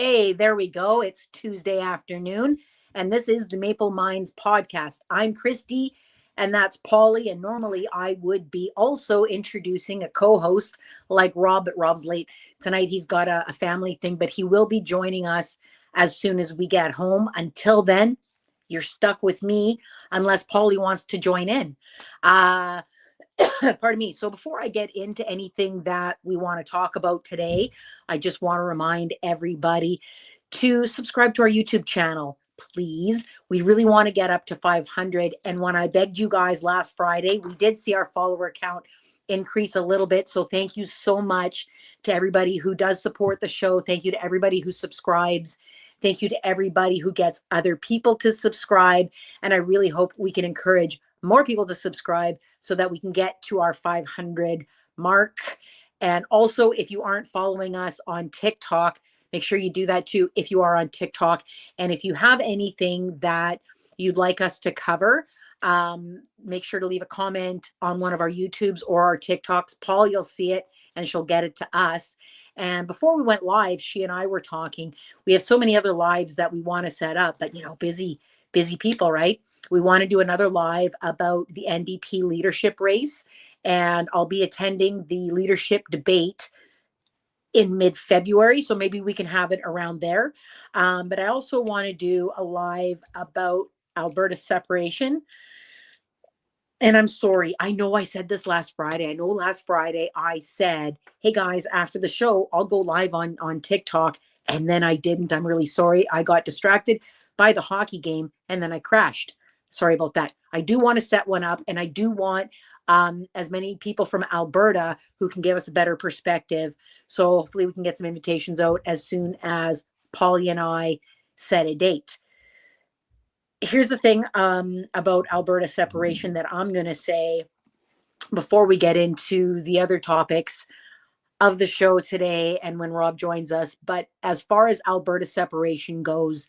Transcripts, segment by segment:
Hey, there we go. It's Tuesday afternoon, and this is the Maple Minds podcast. I'm Christy, and that's Polly. And normally I would be also introducing a co host like Rob, but Rob's late tonight. He's got a family thing, but he will be joining us as soon as we get home. Until then, you're stuck with me unless Polly wants to join in. Uh, Pardon me. So before I get into anything that we want to talk about today, I just want to remind everybody to subscribe to our YouTube channel, please. We really want to get up to 500. And when I begged you guys last Friday, we did see our follower count increase a little bit. So thank you so much to everybody who does support the show. Thank you to everybody who subscribes. Thank you to everybody who gets other people to subscribe. And I really hope we can encourage more people to subscribe so that we can get to our 500 mark. And also, if you aren't following us on TikTok, make sure you do that too if you are on TikTok. And if you have anything that you'd like us to cover, make sure to leave a comment on one of our YouTubes or our TikToks. Paul, you'll see it and she'll get it to us. And before we went live, she and I were talking. We have so many other lives that we want to set up, but busy people, right? We want to do another live about the NDP leadership race, and I'll be attending the leadership debate in mid-February, so maybe we can have it around there. But I also want to do a live about Alberta separation. And I'm sorry, I know I said this last Friday. I know last Friday I said, hey guys, after the show, I'll go live on TikTok. And then I didn't. I'm really sorry. I got distracted by the hockey game and then I crashed. Sorry about that. I do want to set one up, and I do want as many people from Alberta who can give us a better perspective. So hopefully we can get some invitations out as soon as Polly and I set a date. Here's the thing about Alberta separation that I'm going to say before we get into the other topics of the show today and when Rob joins us. But as far as Alberta separation goes,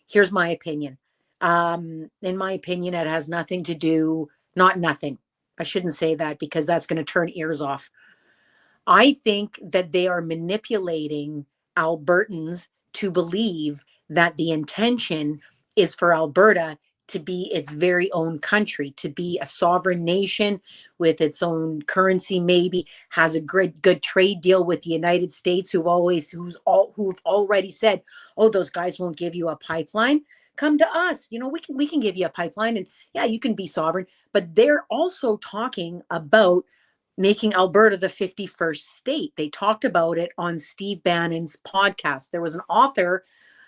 here's my opinion. In my opinion, it has nothing to do, not nothing. I shouldn't say that because that's going to turn ears off. I think that they are manipulating Albertans to believe that the intention is for Alberta to be its very own country, to be a sovereign nation with its own currency, maybe has a good trade deal with the United States, who've already said, oh, those guys won't give you a pipeline. Come to us. We can give you a pipeline, and yeah, you can be sovereign. But they're also talking about making Alberta the 51st state. They talked about it on Steve Bannon's podcast. There was an author,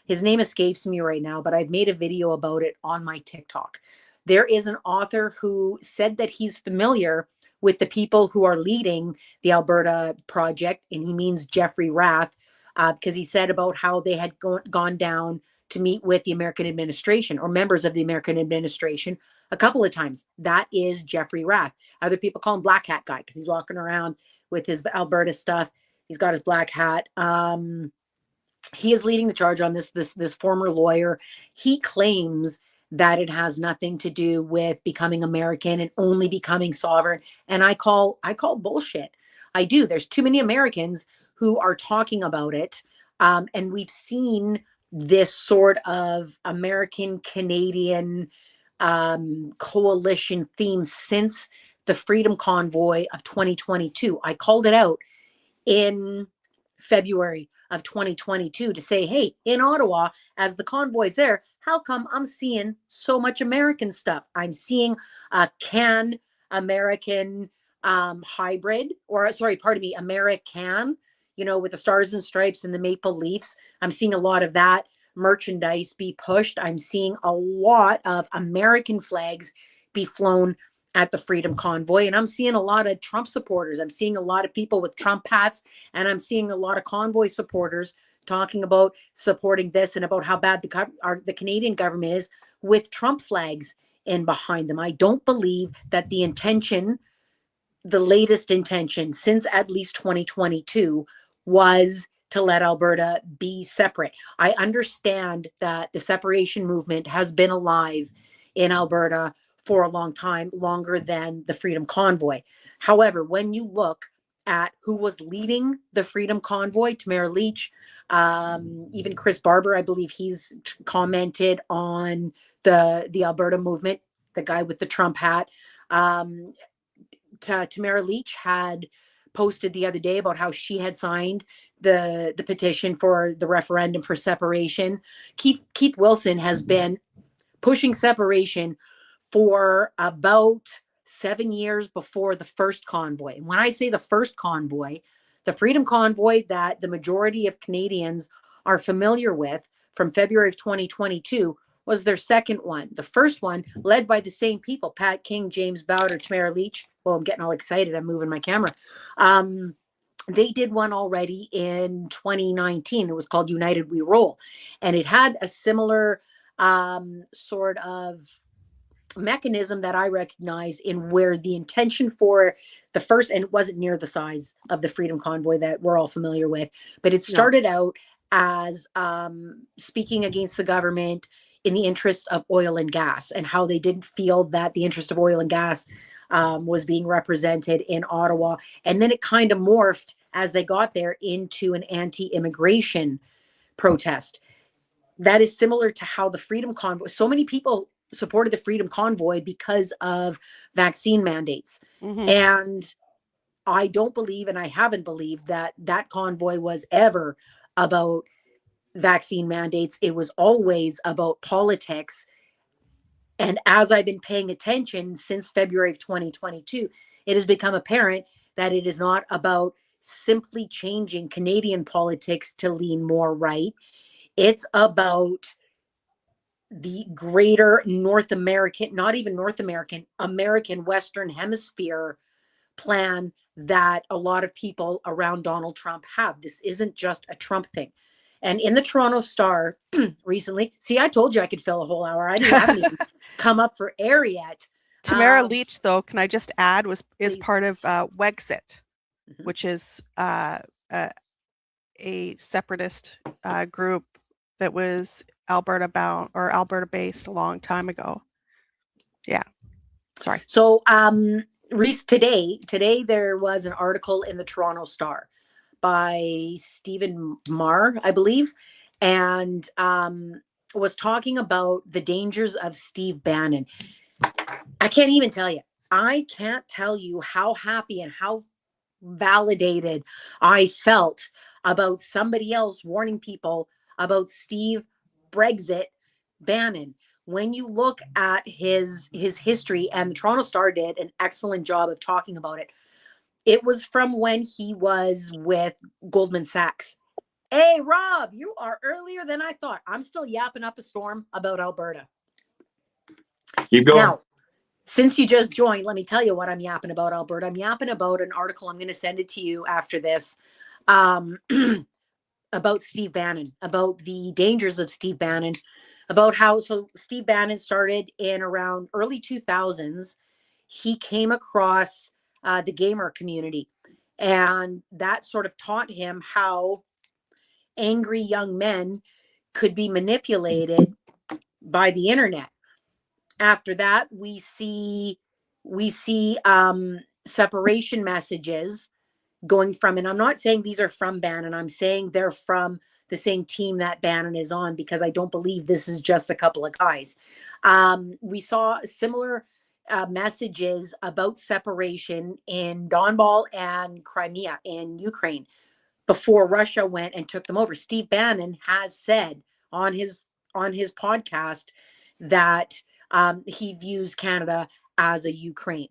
his name escapes me right now, but I've made a video about it on my TikTok. There is an author who said that he's familiar with the people who are leading the Alberta project, and he means Jeffrey Rath, because he said about how they had gone down to meet with the American administration or members of the American administration a couple of times. That is Jeffrey Rath. Other people call him Black Hat Guy because he's walking around with his Alberta stuff. He's got his black hat. He is leading the charge on this former lawyer. He claims that it has nothing to do with becoming American and only becoming sovereign. And I call bullshit. I do. There's too many Americans who are talking about it. And we've seen this sort of American Canadian coalition theme since the Freedom Convoy of 2022. I called it out in February of 2022 to say, hey, in Ottawa, as the convoy's there, how come I'm seeing so much American stuff? I'm seeing a can American hybrid, or sorry, pardon me, American, with the stars and stripes and the maple leafs. I'm seeing a lot of that merchandise be pushed. I'm seeing a lot of American flags be flown at the Freedom Convoy. And I'm seeing a lot of Trump supporters. I'm seeing a lot of people with Trump hats, and I'm seeing a lot of convoy supporters talking about supporting this and about how bad the Canadian government is with Trump flags in behind them. I don't believe that the intention, the latest intention since at least 2022, was to let Alberta be separate. I understand that the separation movement has been alive in Alberta for a long time, longer than the Freedom Convoy. However, when you look at who was leading the Freedom Convoy, Tamara Leach, even Chris Barber, I believe he's commented on the Alberta movement, the guy with the Trump hat. Tamara Leach had posted the other day about how she had signed the petition for the referendum for separation. Keith Wilson has been pushing separation for about 7 years before the first convoy. When I say the first convoy, the Freedom Convoy that the majority of Canadians are familiar with from February of 2022 was their second one. The first one, led by the same people, Pat King, James Bowder, Tamara Leach. Well, I'm getting all excited. I'm moving my camera. They did one already in 2019. It was called United We Roll. And it had a similar sort of mechanism that I recognize in where the intention for the first, and it wasn't near the size of the Freedom Convoy that we're all familiar with, but it started out as speaking against the government in the interest of oil and gas, and how they didn't feel that the interest of oil and gas was being represented in Ottawa. And then it kind of morphed as they got there into an anti-immigration protest. That is similar to how the Freedom Convoy, so many people supported the Freedom Convoy because of vaccine mandates. Mm-hmm. And I don't believe, and I haven't believed that that convoy was ever about vaccine mandates. It was always about politics. And as I've been paying attention since February of 2022, it has become apparent that it is not about simply changing Canadian politics to lean more right. It's about the greater North American, not even North American, American Western Hemisphere plan that a lot of people around Donald Trump have. This isn't just a Trump thing. And in the Toronto Star recently, see, I told you I could fill a whole hour. I haven't even come up for air yet. Tamara Leach, though, can I just add, is part of Wexit, mm-hmm. which is a separatist group that was Alberta bound or Alberta based a long time ago. Yeah. Sorry. So Reese, today there was an article in the Toronto Star by Stephen Marr, I believe, and was talking about the dangers of Steve Bannon. I can't even tell you. I can't tell you how happy and how validated I felt about somebody else warning people about Steve Brexit Bannon. When you look at his history, and the Toronto Star did an excellent job of talking about it, it was from when he was with Goldman Sachs. Hey, Rob, you are earlier than I thought. I'm still yapping up a storm about Alberta. Keep going. Now, since you just joined, let me tell you what I'm yapping about Alberta. I'm yapping about an article. I'm going to send it to you after this. About Steve Bannon, about the dangers of Steve Bannon, about how, so Steve Bannon started in around early 2000s. He came across the gamer community, and that sort of taught him how angry young men could be manipulated by the internet. After that, we see separation messages going from, and I'm not saying these are from Bannon, I'm saying they're from the same team that Bannon is on, because I don't believe this is just a couple of guys. We saw similar messages about separation in Donbas and Crimea in Ukraine before Russia went and took them over. Steve Bannon has said on his podcast that he views Canada as a Ukraine.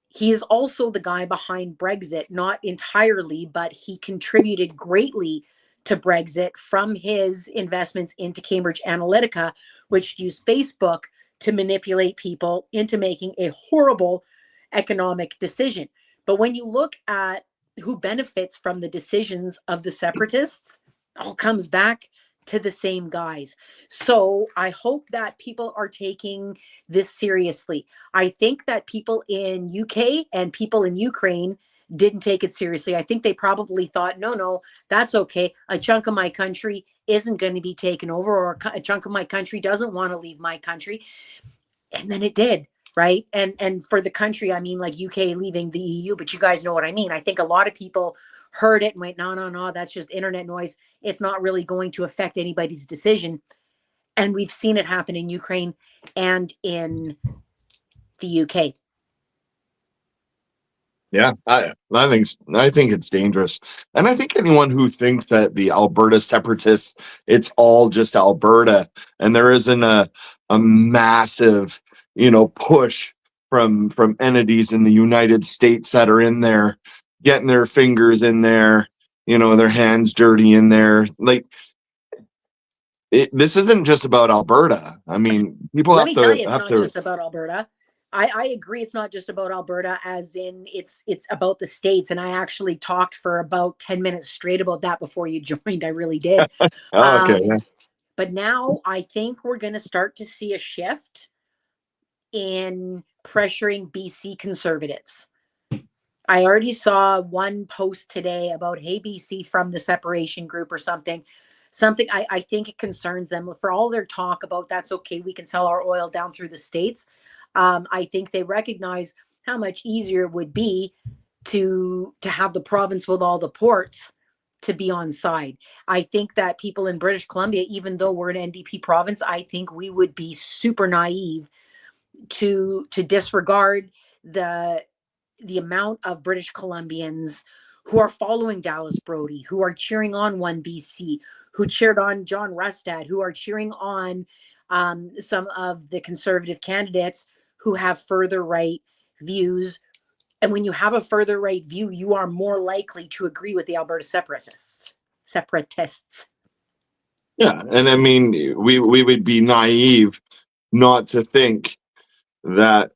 He is also the guy behind Brexit, not entirely, but he contributed greatly to Brexit from his investments into Cambridge Analytica, which used Facebook to manipulate people into making a horrible economic decision. But when you look at who benefits from the decisions of the separatists, it all comes back to the same guys. So I hope that people are taking this seriously. I think that people in UK and people in Ukraine didn't take it seriously. I think they probably thought, no, that's okay. A chunk of my country isn't going to be taken over, or a chunk of my country doesn't want to leave my country. And then it did. right? And for the country, I mean, like UK leaving the EU, but you guys know what I mean. I think a lot of people heard it and went, no, that's just internet noise. It's not really going to affect anybody's decision. And we've seen it happen in Ukraine and in the UK. Yeah, I think it's dangerous, and I think anyone who thinks that the Alberta separatists, it's all just Alberta, and there isn't a massive, push from entities in the United States that are in there, getting their fingers in there, their hands dirty in there. Like, this isn't just about Alberta. I mean, people Let have me to tell you, it's have not to. just about Alberta. I agree it's not just about Alberta, as in it's about the states. And I actually talked for about 10 minutes straight about that before you joined. I really did. Oh, okay, yeah. But now I think we're going to start to see a shift in pressuring BC Conservatives. I already saw one post today about, hey, BC from the separation group or something. I think it concerns them for all their talk about that's okay, we can sell our oil down through the States. I think they recognize how much easier it would be to have the province with all the ports to be on side. I think that people in British Columbia, even though we're an NDP province, I think we would be super naive to disregard the amount of British Columbians who are following Dallas Brody, who are cheering on One BC, who cheered on John Rustad, who are cheering on some of the conservative candidates who have further right views. And when you have a further right view, you are more likely to agree with the Alberta separatists. Yeah, and I mean, we would be naive not to think that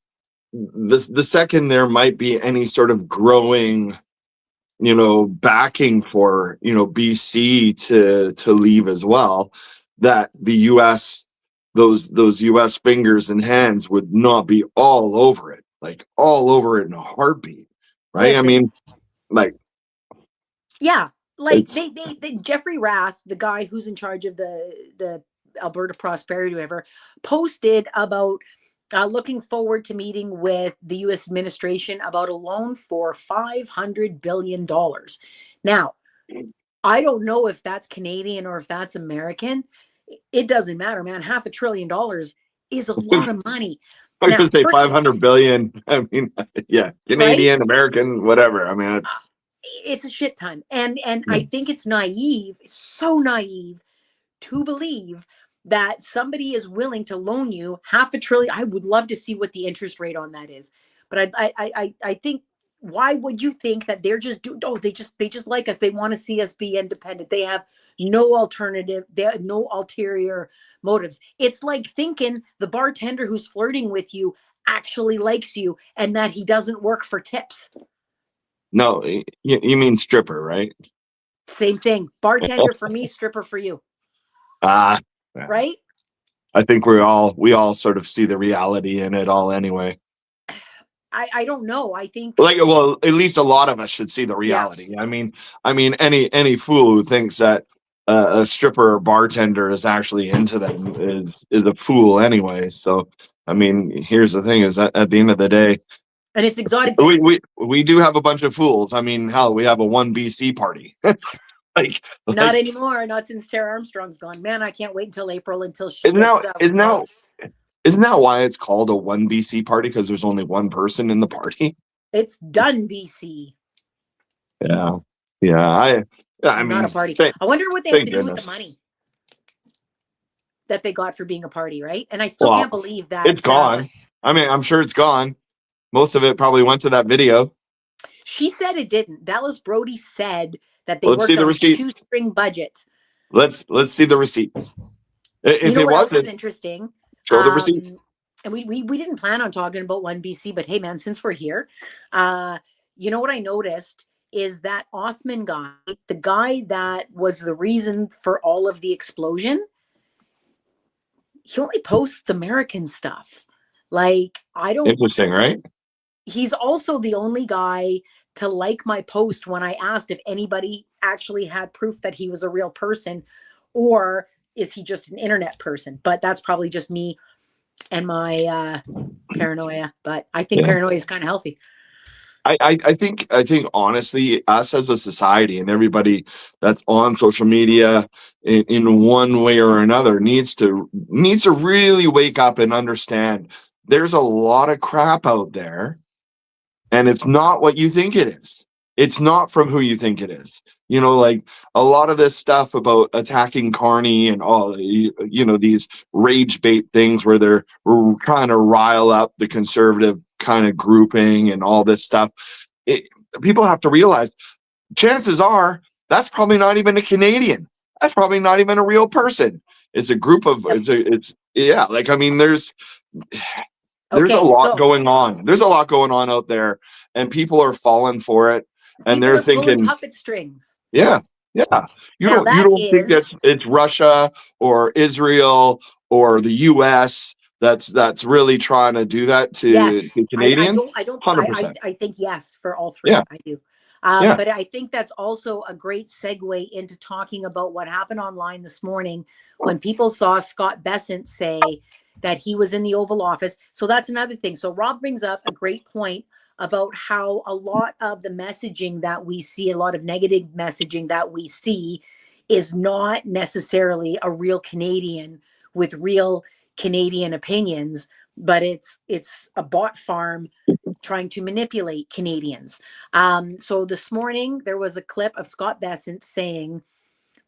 the second there might be any sort of growing, backing for, BC to leave as well, that the US, those US fingers and hands would not be all over it, like all over it in a heartbeat, right? Listen, I mean, like, yeah, like it's they Jeffrey Rath, the guy who's in charge of the Alberta Prosperity, whatever, posted about looking forward to meeting with the U.S. administration about a loan for $500 billion. Now, I don't know if that's Canadian or if that's American. It doesn't matter, man. $500 billion is a lot of money. I was Now, gonna say first, 500 billion. I mean, yeah, right? Canadian, American, whatever. I mean, It's a shit ton. And I think it's naive, so naive to believe that somebody is willing to loan you $500 billion. I would love to see what the interest rate on that is. But I think, why would you think that they're just they just like us. They want to see us be independent. They have no alternative. They have no ulterior motives. It's like thinking the bartender who's flirting with you actually likes you and that he doesn't work for tips. no, you mean stripper, right? Same thing. Bartender for me, stripper for you. Yeah. Right? I think we all sort of see the reality in it all anyway. I don't know. I think, Like, well, at least a lot of us should see the yeah. reality. I mean, any fool who thinks that a stripper or bartender is actually into them is a fool anyway. So, I mean, here's the thing: is that at the end of the day, And it's exotic dance. we do have a bunch of fools. I mean, hell, we have a One BC party. Not anymore. Not since Tara Armstrong's gone. Man, I can't wait until April until she isn't gets isn't that why it's called a One BC party? Because there's only one person in the party. It's done, BC. Yeah, yeah. I mean, not a party. I wonder what they have to do with goodness. the money that they got for being a party, right? And I still can't believe that it's gone. I mean, I'm sure it's gone. Most of it probably went to that video. She said it didn't. Dallas Brody said that they Let's see worked the on a receipts. shoestring budget. Let's see the receipts. If what it else is wasn't, interesting? show the receipt. And we didn't plan on talking about One BC, but hey, man, since we're here, you know what I noticed is that Othman guy, the guy that was the reason for all of the explosion, he only posts American stuff. Like, I don't. Interesting, right? He's also the only guy to like my post when I asked if anybody actually had proof that he was a real person, or is he just an internet person? But that's probably just me and my paranoia, but I think paranoia is kind of healthy. I think honestly, us as a society and everybody that's on social media in one way or another needs to really wake up and understand there's a lot of crap out there, and it's not what you think it is. It's not from who you think it is. You know, like a lot of this stuff about attacking Carney and all, these rage bait things where they're trying to rile up the conservative kind of grouping and all this stuff. People have to realize, chances are that's probably not even a Canadian. That's probably not even a real person. It's a group of, like, I mean, there's a lot going on. There's a lot going on out there, and people are falling for it, and they're thinking puppet strings. Yeah. You don't think it's Russia or Israel or the US that's really trying to do that to Canadians? I think yes for all three. I do. But I think that's also a great segue into talking about what happened online this morning when people saw Scott Bessent say that he was in the Oval Office. So that's another thing. So Rob brings up a great point about how a lot of the messaging that we see, a lot of negative messaging that we see, is not necessarily a real Canadian with real Canadian opinions, but it's a bot farm trying to manipulate Canadians. So this morning there was a clip of Scott Bessent saying,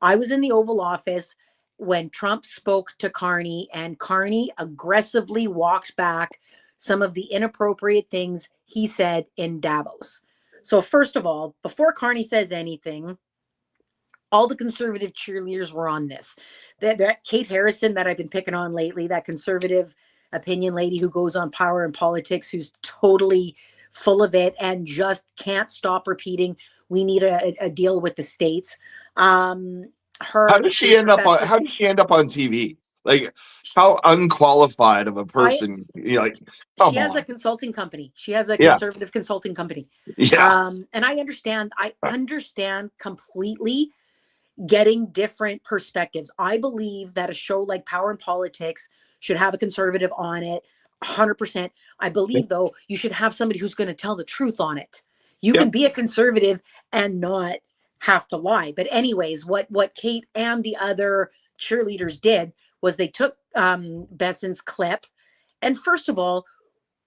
I was in the Oval Office when Trump spoke to Carney, and Carney aggressively walked back some of the inappropriate things he said in Davos. So first of all, before Carney says anything, all the conservative cheerleaders were on this. That Kate Harrison that I've been picking on lately, that conservative opinion lady who goes on Power and Politics, who's totally full of it and just can't stop repeating, we need a deal with the states. How does she end up on TV? Like, how unqualified of a person? She has a consulting company. She has a conservative consulting company. And I understand completely getting different perspectives. I believe that a show like Power and Politics should have a conservative on it, 100%. I believe, though, you should have somebody who's going to tell the truth on it. You can be a conservative and not have to lie. But anyways, what Kate and the other cheerleaders did was they took Bessent's clip. And first of all,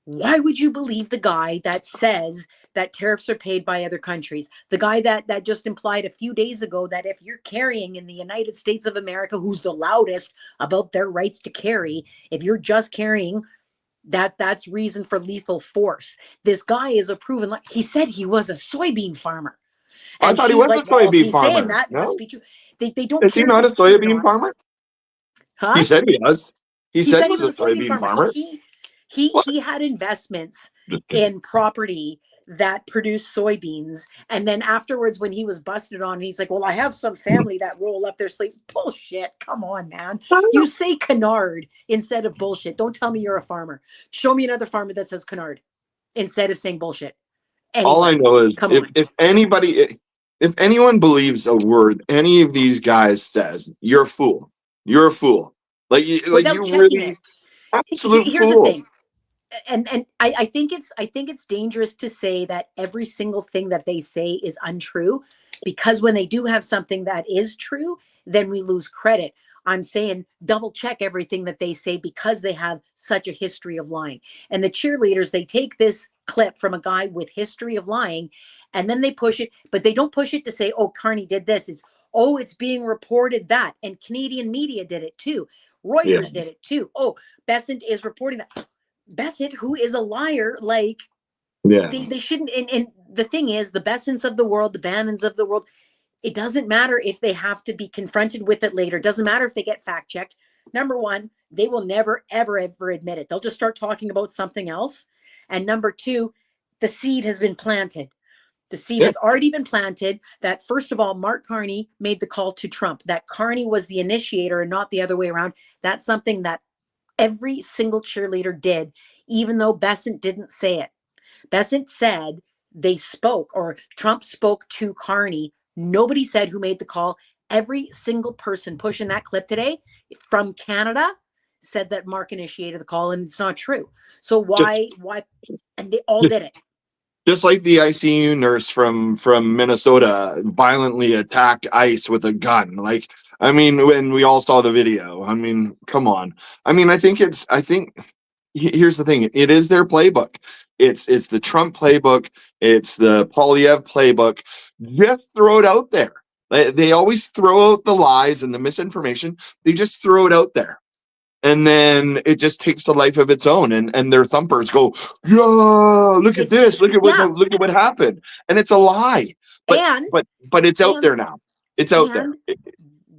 why would you believe the guy that says that tariffs are paid by other countries? The guy that just implied a few days ago that if you're carrying in the United States of America, who's the loudest about their rights to carry, if you're just carrying, that's reason for lethal force. This guy is a proven, he said he was a soybean farmer. And I thought he was a soybean farmer. Saying that must be true. They don't. Is he not a soybean farmer? Huh? He said he was. He said he was a soybean farmer. So he had investments in property that produced soybeans, and then afterwards, when he was busted on, he's like, "Well, I have some family that roll up their sleeves." Bullshit! Come on, man. You say canard instead of bullshit. Don't tell me you're a farmer. Show me another farmer that says canard instead of saying bullshit. Anyway, all I know is if anyone believes a word any of these guys says, you're a fool. You're a fool. Like you really absolute Here's fool. The thing. And I think it's dangerous to say that every single thing that they say is untrue, because when they do have something that is true, then we lose credit. I'm saying double check everything that they say because they have such a history of lying. And the cheerleaders, they take this clip from a guy with history of lying and then they push it, but they don't push it to say, oh, Carney did this. It's being reported that. And Canadian media did it too. Reuters did it too. Oh, Bessent is reporting that. Bessent, who is a liar, they shouldn't. And the thing is, the Bessents of the world, the Bannons of the world, it doesn't matter if they have to be confronted with it later. It doesn't matter if they get fact checked. Number one, they will never, ever, ever admit it. They'll just start talking about something else. And number two, the seed has been planted. The seed has already been planted that, first of all, Mark Carney made the call to Trump, that Carney was the initiator and not the other way around. That's something that every single cheerleader did, even though Bessent didn't say it. Bessent said they spoke, or Trump spoke to Carney. Nobody said who made the call. Every single person pushing that clip today from Canada said that Mark initiated the call, and it's not true. So Just, why? And they all did it. just like the ICU nurse from Minnesota violently attacked ICE with a gun. Like, I mean, when we all saw the video, I mean, come on. I mean, I think here's the thing. It is their playbook. It's the Trump playbook. It's the Polyev playbook. Just throw it out there. They always throw out the lies and the misinformation. They just throw it out there. And then it just takes a life of its own, and their thumpers go, yeah, look at this, look at what happened, and it's a lie, but it's out there now. It's out there.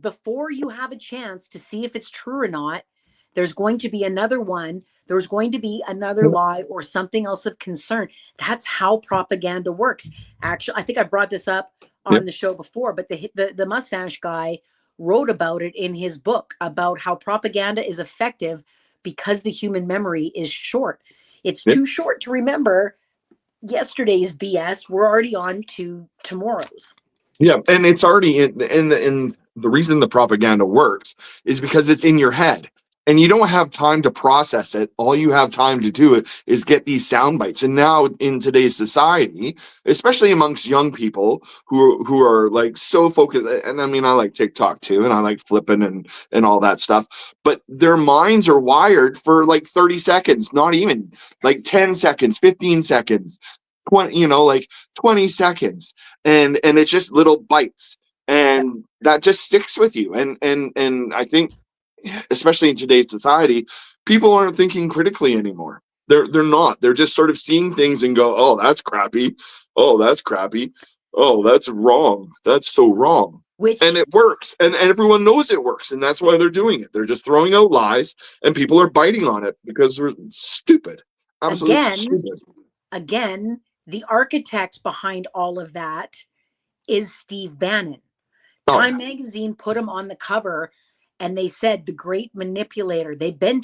Before you have a chance to see if it's true or not, there's going to be another one. There's going to be another lie or something else of concern. That's how propaganda works. Actually, I think I brought this up on the show before, but the mustache guy wrote about it in his book about how propaganda is effective because the human memory is short. It's too short to remember yesterday's BS. We're already on to tomorrow's. Yeah, and it's already in the reason the propaganda works is because it's in your head. And you don't have time to process it. All you have time to do is get these sound bites. And now in today's society, especially amongst young people who are like so focused, and I mean, I like TikTok too, and I like flipping and all that stuff, but their minds are wired for like 30 seconds, not even like 10 seconds, 15 seconds, 20, like 20 seconds. And it's just little bites. And that just sticks with you. And I think, especially in today's society, people aren't thinking critically anymore. They're not. They're just sort of seeing things and go, oh, that's crappy. Oh, that's crappy. Oh, that's wrong. That's so wrong. And it works. And everyone knows it works. And that's why they're doing it. They're just throwing out lies and people are biting on it because they're stupid. Absolutely stupid. Again, the architect behind all of that is Steve Bannon. Time magazine put him on the cover. And they said the great manipulator. They've been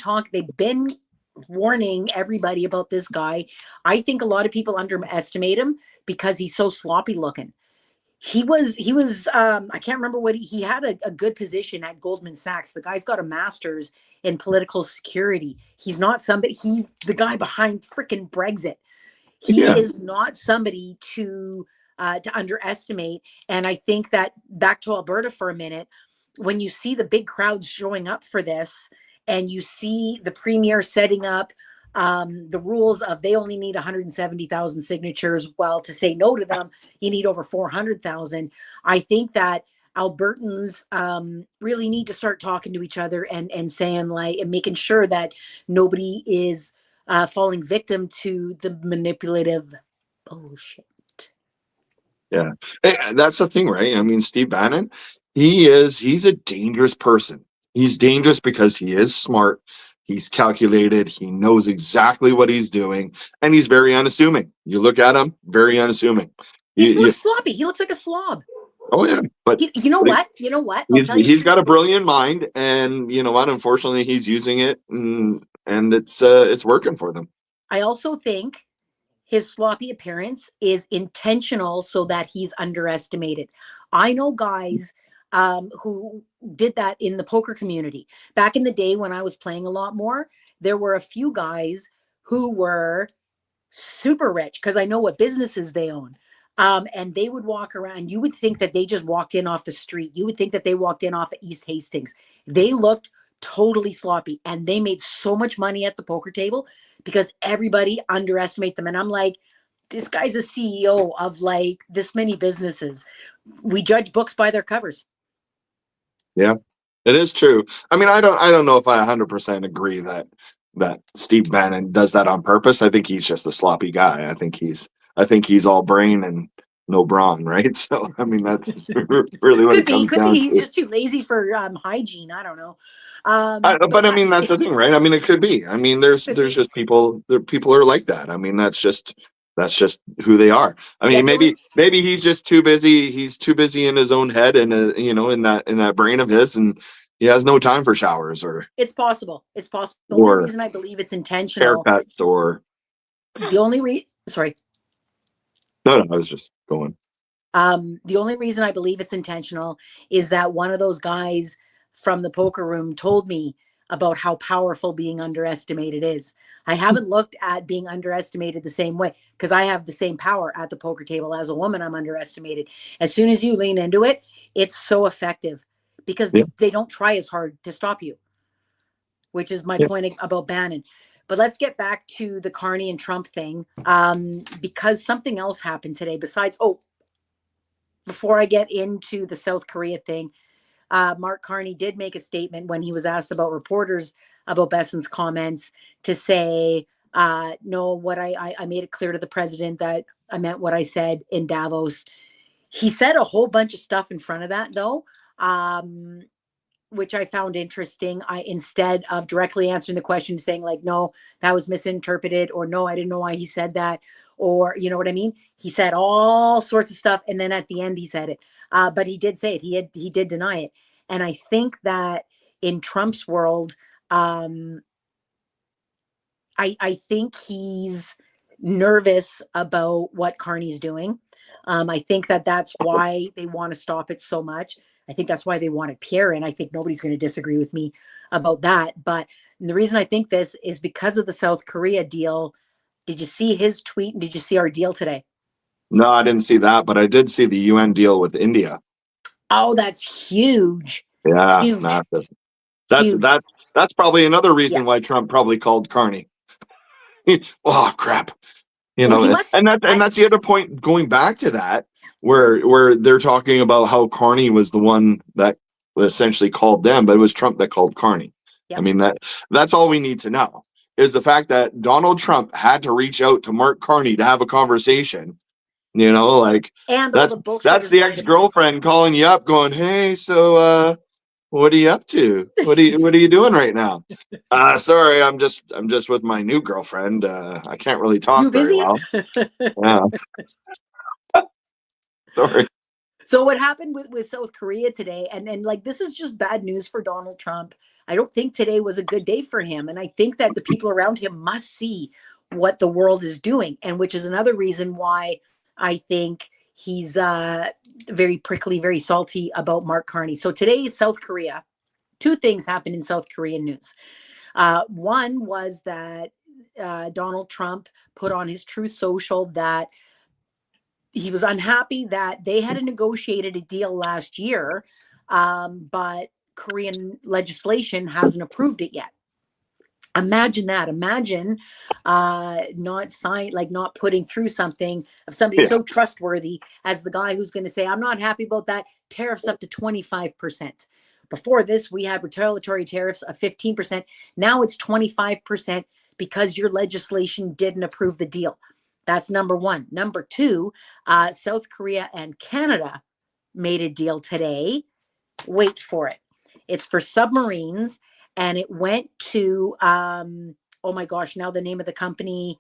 warning everybody about this guy. I think a lot of people underestimate him because he's so sloppy looking. He was I can't remember what he had a good position at Goldman Sachs. The guy's got a master's in political security. He's not somebody, he's the guy behind freaking Brexit. He is not somebody to underestimate. And I think that, back to Alberta for a minute, when you see the big crowds showing up for this and you see the premier setting up the rules of they only need 170,000 signatures, well, to say no to them, you need over 400,000. I think that Albertans really need to start talking to each other and saying, like, and making sure that nobody is falling victim to the manipulative bullshit. Yeah, that's the thing, right? I mean, Steve Bannon, he's a dangerous person. He's dangerous because he is smart. He's calculated. He knows exactly what he's doing, and he's very unassuming. You look at him, very unassuming. He looks sloppy. He looks like a slob. Oh yeah, but you know what? You know what? He's got a brilliant mind, and you know what? Unfortunately, he's using it, and it's working for them. I also think his sloppy appearance is intentional so that he's underestimated. I know guys who did that in the poker community. Back in the day when I was playing a lot more, there were a few guys who were super rich because I know what businesses they own. And they would walk around. You would think that they just walked in off the street. You would think that they walked in off of East Hastings. They looked totally sloppy, and they made so much money at the poker table because everybody underestimate them. And I'm like, this guy's a CEO of like this many businesses. We judge books by their covers. Yeah, it is true. I mean, I don't know if I 100% agree that Steve Bannon does that on purpose. I think he's just a sloppy guy. I think he's all brain and no brawn, right? So I mean, that's really what it comes down to. He's just too lazy for hygiene. I don't know. But I mean, that's the thing, right? I mean, it could be. I mean, there's just people are like that. I mean, that's just who they are. I mean, maybe he's just too busy. He's too busy in his own head and in that brain of his, and he has no time for showers or. It's possible. It's possible. The only reason I believe it's intentional. Haircuts or. The only sorry. No, I was just going. The only reason I believe it's intentional is that one of those guys from the poker room told me about how powerful being underestimated is. I haven't looked at being underestimated the same way because I have the same power at the poker table. As a woman, I'm underestimated. As soon as you lean into it, it's so effective because Yeah. they don't try as hard to stop you, which is my Yeah. point about Bannon. But let's get back to the Carney and Trump thing, because something else happened today besides, before I get into the South Korea thing, Mark Carney did make a statement when he was asked about reporters about Besson's comments to say, no, what I made it clear to the president that I meant what I said in Davos. He said a whole bunch of stuff in front of that, though, which I found interesting. Instead of directly answering the question, saying like, no, that was misinterpreted, or no, I didn't know why he said that, or you know what I mean? He said all sorts of stuff. And then at the end, he said it. But he did say it. He did deny it. And I think that in Trump's world, I think he's nervous about what Carney's doing. I think that that's why they want to stop it so much. I think that's why they wanted Pierre in. I think nobody's going to disagree with me about that. But the reason I think this is because of the South Korea deal. Did you see his tweet? And did you see our deal today? No, I didn't see that, but I did see the UN deal with India. Oh, that's huge. Yeah, Huge. massive. Huge. That's probably another reason Yeah. why Trump probably called Carney. Oh crap. Well, he must, and that's the other point going back to that, where they're talking about how Carney was the one that essentially called them, but it was Trump that called Carney. Yep. I mean, that's all we need to know is the fact that Donald Trump had to reach out to Mark Carney to have a conversation. You know, like and all that's the bullshit that's the ex-girlfriend calling you up going, "Hey, so what are you up to? What are you doing right now?" Sorry, I'm just with my new girlfriend. I can't really talk You very busy? well. Yeah. Sorry. So what happened with South Korea today, and like this is just bad news for Donald Trump. I don't think today was a good day for him. And I think that the people around him must see what the world is doing, and which is another reason why I think he's very prickly, very salty about Mark Carney. So today is South Korea. Two things happened in South Korean news. One was that Donald Trump put on his Truth Social that he was unhappy that they had negotiated a deal last year, but Korean legislation hasn't approved it yet. Imagine that. Imagine not putting through something of somebody so trustworthy as the guy who's going to say, I'm not happy about that. Tariffs up to 25%. Before this, we had retaliatory tariffs of 15%. Now it's 25% because your legislation didn't approve the deal. That's number one. Number two, South Korea and Canada made a deal today. Wait for it. It's for submarines, and it went to, oh my gosh, now the name of the company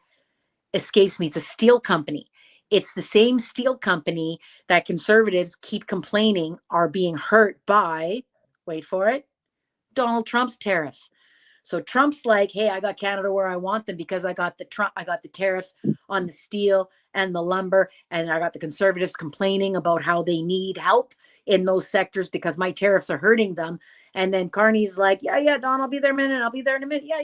escapes me. It's a steel company. It's the same steel company that conservatives keep complaining are being hurt by, wait for it, Donald Trump's tariffs. So Trump's like, hey, I got Canada where I want them because I got the tariffs on the steel and the lumber, and I got the conservatives complaining about how they need help in those sectors because my tariffs are hurting them. And then Carney's like, yeah, Don, I'll be there in a minute. I'll be there in a minute. Yeah.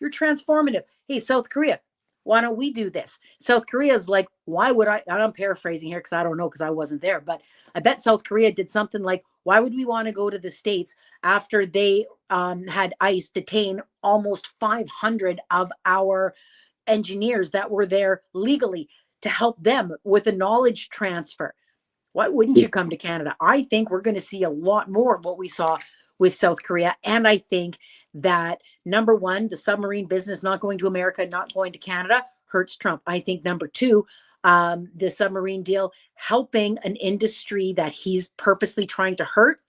You're transformative. Hey, South Korea, why don't we do this? South Korea is like, why would I? And I'm paraphrasing here because I don't know because I wasn't there, but I bet South Korea did something like, why would we want to go to the States after they had ICE detain almost 500 of our engineers that were there legally to help them with a knowledge transfer? Why wouldn't you come to Canada? I think we're going to see a lot more of what we saw with South Korea. And I think that number one, the submarine business not going to America, not going to Canada hurts Trump. I think number two, the submarine deal helping an industry that he's purposely trying to hurt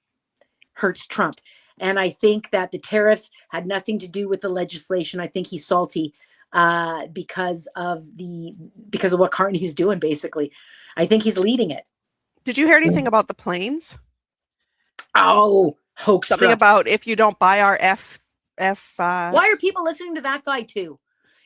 hurts Trump. And I think that the tariffs had nothing to do with the legislation. I think he's salty because of what Carney's doing, basically. I think he's leading it. Did you hear anything about the planes? Oh, hoax. Something about if you don't buy our Why are people listening to that guy too?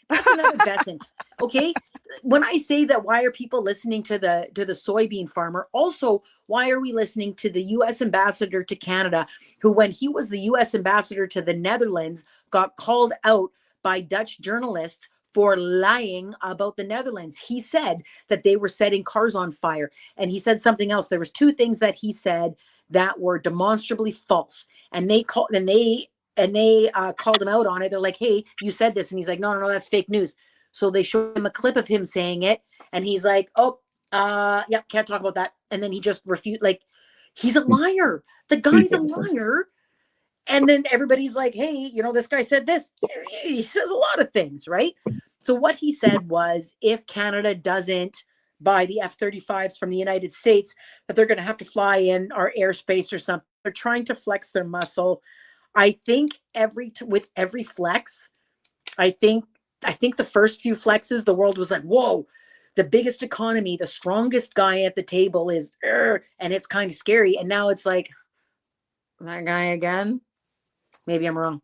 That's another Besant. Okay. when I say that, why are people listening to the soybean farmer? Also, why are we listening to the U.S. ambassador to Canada, who, when he was the U.S. ambassador to the Netherlands, got called out by Dutch journalists for lying about the Netherlands? He said that they were setting cars on fire, and he said something else. There was two things that he said that were demonstrably false, and they called called him out on it. They're like, "Hey, you said this," and he's like, "No, no, no, that's fake news." So they showed him a clip of him saying it, and he's like, "Oh, yeah, can't talk about that." And then he just refused. Like, he's a liar. The guy's a liar. And then everybody's like, "Hey, you know, this guy said this." He says a lot of things, right? So what he said was, if Canada doesn't buy the F-35s from the United States, that they're going to have to fly in our airspace or something. They're trying to flex their muscle. I think with every flex, I think the first few flexes, the world was like, whoa, the biggest economy, the strongest guy at the table is, and it's kind of scary. And now it's like, that guy again? Maybe I'm wrong.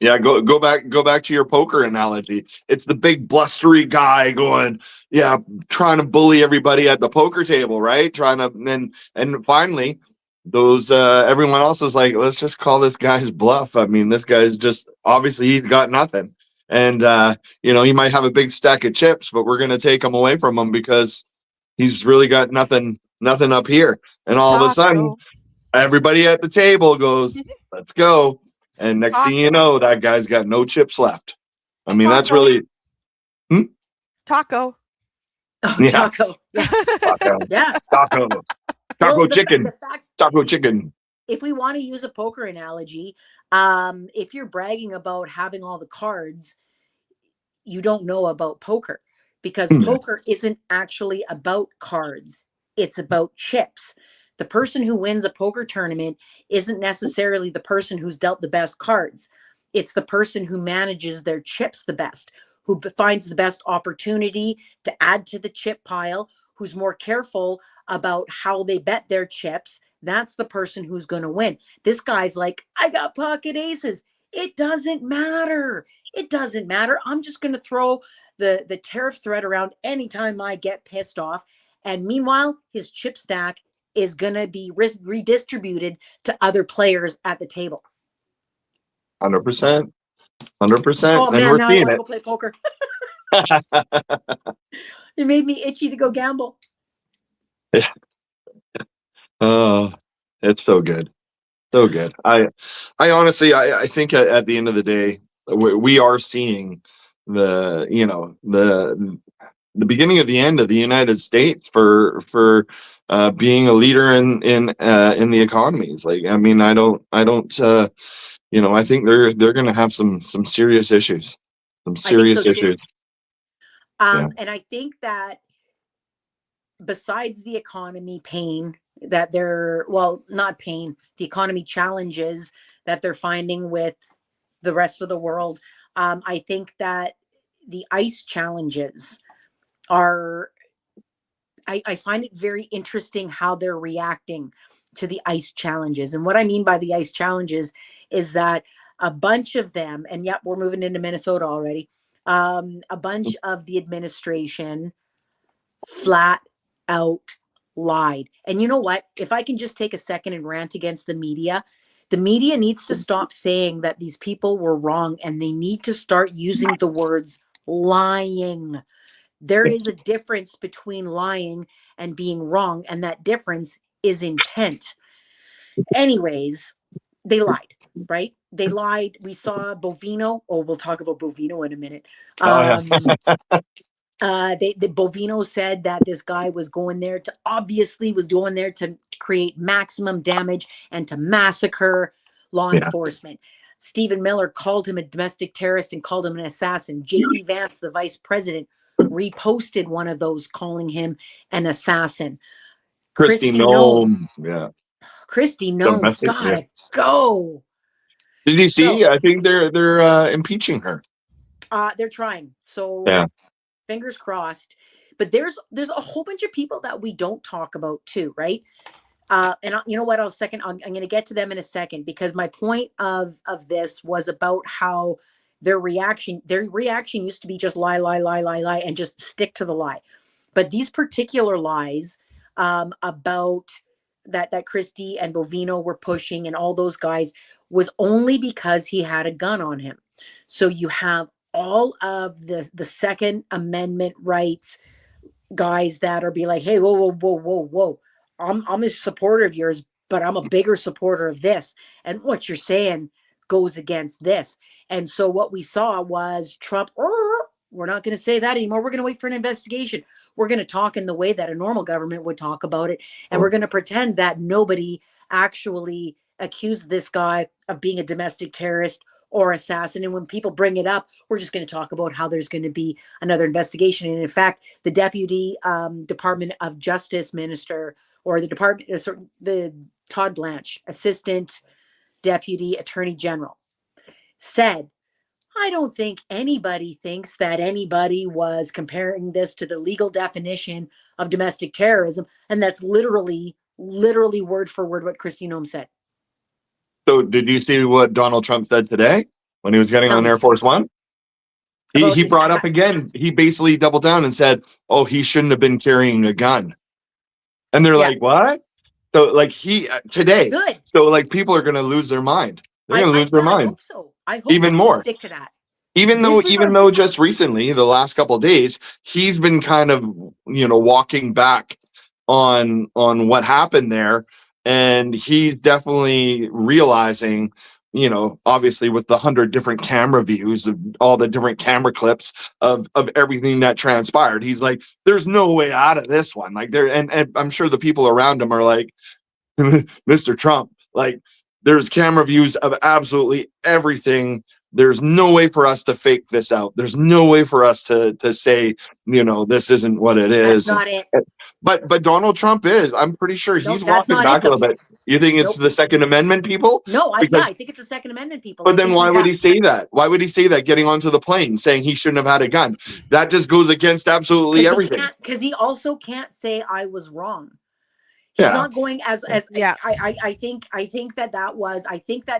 Yeah, go back to your poker analogy. It's the big blustery guy going, yeah, trying to bully everybody at the poker table, right? Trying to and finally those everyone else is like, let's just call this guy's bluff. I mean, this guy's just obviously he's got nothing. And you know, he might have a big stack of chips, but we're gonna take him away from him because he's really got nothing up here. And all of a sudden, everybody at the table goes, let's go. And next thing you know, that guy's got no chips left. I mean, that's really taco. Oh, yeah. Taco. Yeah. Taco. Yeah. Taco chicken. Taco chicken. If we want to use a poker analogy, if you're bragging about having all the cards, you don't know about poker, because poker isn't actually about cards. It's about chips. The person who wins a poker tournament isn't necessarily the person who's dealt the best cards. It's the person who manages their chips the best, who finds the best opportunity to add to the chip pile, who's more careful about how they bet their chips. That's the person who's going to win. This guy's like, I got pocket aces. It doesn't matter. It doesn't matter. I'm just going to throw the tariff threat around anytime I get pissed off. And meanwhile, his chip stack is going to be redistributed to other players at the table. 100%. Oh, and man, we're now I seeing want to it. go play poker. It made me itchy to go gamble. Yeah. Oh, it's so good. So good. I honestly, I think at the end of the day, we are seeing the beginning of the end of the United States for being a leader in the economies. Like, I mean, I don't I think they're going to have some serious issues, issues. And I think that besides the economy pain that not pain, the economy challenges that they're finding with the rest of the world, I think that the ICE challenges are, I find it very interesting how they're reacting to the ICE challenges. And what I mean by the ICE challenges is that a bunch of them, and yep, we're moving into Minnesota already, a bunch of the administration flat out lied. And you know what? If I can just take a second and rant against the media needs to stop saying that these people were wrong, and they need to start using the words lying. There is a difference between lying and being wrong, and that difference is intent. Anyways, they lied, right? They lied. We saw Bovino. Oh, we'll talk about Bovino in a minute. The Bovino said that this guy was doing there to create maximum damage and to massacre law enforcement. Stephen Miller called him a domestic terrorist and called him an assassin. J.D. Vance, the vice president, reposted one of those calling him an assassin. Kristi Noem. Yeah. Kristi Noem's gotta go. Did you see? I think they're impeaching her. They're trying. So fingers crossed. But there's a whole bunch of people that we don't talk about too, right? And you know what? I'm going to get to them in a second, because my point of this was about how their reaction used to be just lie, lie, lie, lie, lie, and just stick to the lie. But these particular lies about that Christie and Bovino were pushing and all those guys was only because he had a gun on him. So you have all of the Second Amendment rights guys that are be like, hey, whoa, whoa, whoa, whoa, whoa. I'm a supporter of yours, but I'm a bigger supporter of this. And what you're saying goes against this. And so what we saw was Trump, we're not going to say that anymore. We're going to wait for an investigation. We're going to talk in the way that a normal government would talk about it. And we're going to pretend that nobody actually accused this guy of being a domestic terrorist or assassin. And when people bring it up, we're just going to talk about how there's going to be another investigation. And in fact, the deputy Department of Justice minister, or the Todd Blanche, assistant deputy attorney general, said, I don't think anybody thinks that anybody was comparing this to the legal definition of domestic terrorism. And that's literally word for word what Kristi Noem said. So did you see what Donald Trump said today when he was getting on Air Force One? He brought up again, he basically doubled down and said, oh, he shouldn't have been carrying a gun. And they're like, what? So like today, good. So like people are going to lose their mind. They're going to lose their mind. I hope so. I hope even more. Stick to that. Even though just recently, the last couple of days, he's been kind of, walking back on what happened there. And he's definitely realizing, obviously with the 100 different camera views of all the different camera clips of everything that transpired, he's like, there's no way out of this one. Like and I'm sure the people around him are like, Mr. Trump, like there's camera views of absolutely everything. There's no way for us to fake this out. There's no way for us to say, this isn't what it is. That's not it. But Donald Trump is. I'm pretty sure he's walking back a little bit. You think it's the Second Amendment people? No, I think it's the Second Amendment people. But then why would he say that? Why would he say that getting onto the plane, saying he shouldn't have had a gun? That just goes against absolutely everything. Because he also can't say I was wrong. He's not going as I think that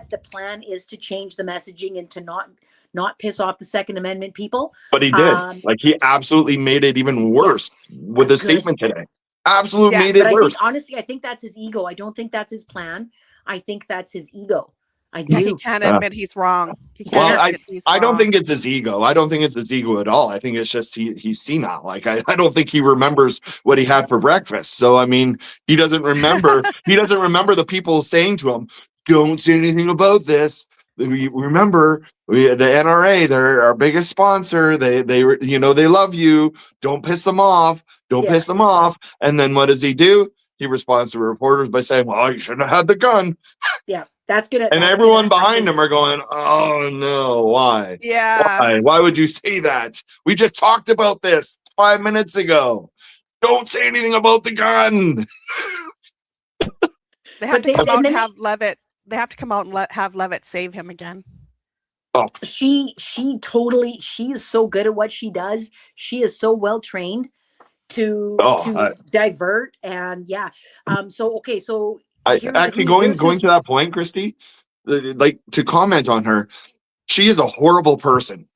the plan is to change the messaging and to not piss off the Second Amendment people. But he did. He absolutely made it even worse with the statement today. Absolutely made it worse. Honestly, I think that's his ego. I don't think that's his plan. I think that's his ego. I do. He can't admit he's wrong. I don't think it's his ego. I don't think it's his ego at all. I think it's just he's senile. Like I don't think he remembers what he had for breakfast. So I mean, he doesn't remember. He doesn't remember the people saying to him, "Don't say anything about this." Remember, the NRA, they're our biggest sponsor. They love you. Don't piss them off. Don't piss them off. And then what does he do? He responds to reporters by saying, "Well, you shouldn't have had the gun." Yeah, that's good. And everyone behind him are going, "Oh no, why? Yeah, why would you say that? We just talked about this 5 minutes ago. Don't say anything about the gun." They have to come out and have Levitt. They have to come out and have Levitt save him again. Oh, she is so good at what she does. She is so well trained to divert and so actually going to that point, Kristi, like to comment on her, she is a horrible person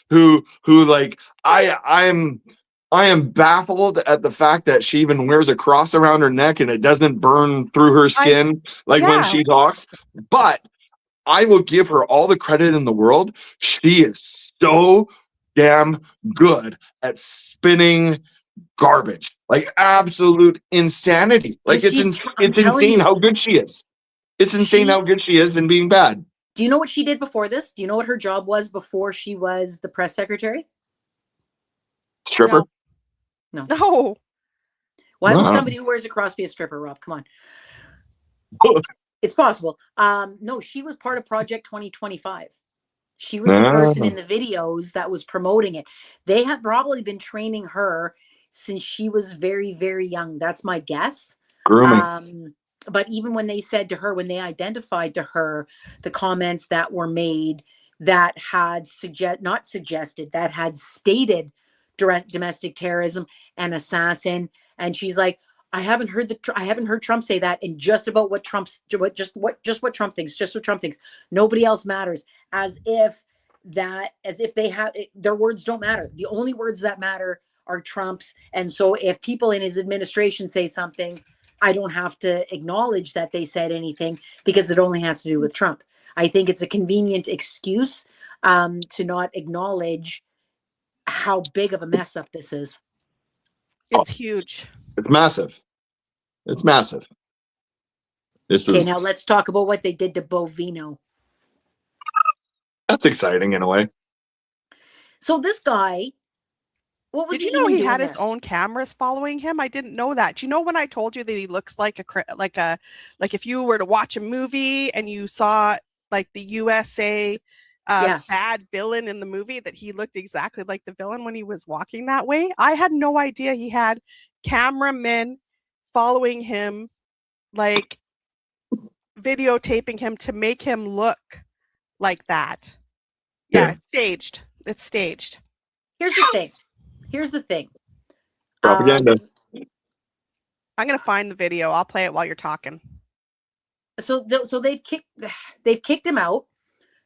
who like I am baffled at the fact that she even wears a cross around her neck and it doesn't burn through her skin when she talks. But I will give her all the credit in the world. She is so damn good at spinning garbage, like absolute insanity. Like it's insane how good she is. It's insane how good she is in being bad. Do you know what she did before this? Do you know what her job was before she was the press secretary? Stripper? No. Why would somebody who wears a cross be a stripper, Rob? Come on. It's possible. No, she was part of Project 2025. She was the person in the videos that was promoting it. They have probably been training her since she was very, very young. That's my guess. Grooming. But even when they said to her, when they identified to her the comments that were made that had that had stated domestic terrorism and assassin, and she's like, I haven't heard Trump say that, and just about what Trump thinks, just what Trump thinks. Nobody else matters. As if that as if they have their words don't matter. The only words that matter are Trump's. And so if people in his administration say something, I don't have to acknowledge that they said anything because it only has to do with Trump. I think it's a convenient excuse to not acknowledge how big of a mess up this is. It's huge. It's massive. It's massive. This Okay, is now let's talk about what they did to Bovino. that's exciting in a way. So this guy, what was Did you he know even he had doing his there? own cameras following him? I didn't know that. Do you know when I told you that he looks like like if you were to watch a movie and you saw like the USA Yeah. bad villain in the movie, that he looked exactly like the villain when he was walking that way? I had no idea he had cameramen following him, like videotaping him to make him look like that. Yeah, Yeah. it's staged. It's staged. Here's the thing. Here's the thing. Propaganda. I'm gonna find the video. I'll play it while you're talking. So they've kicked him out.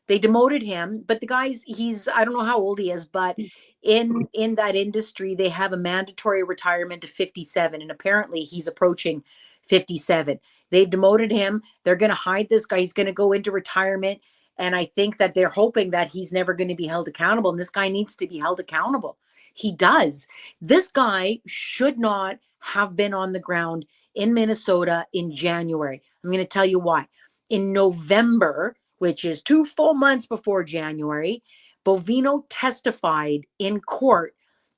They demoted him, but the guy's I don't know how old he is, but in that industry they have a mandatory retirement of 57, and apparently he's approaching 57. They've demoted him. They're going to hide this guy. He's going to go into retirement, and I think that they're hoping that he's never going to be held accountable, and this guy needs to be held accountable. He does. This guy should not have been on the ground in Minnesota in January. I'm going to tell you why. In November, which is 2 full months before January, Bovino testified in court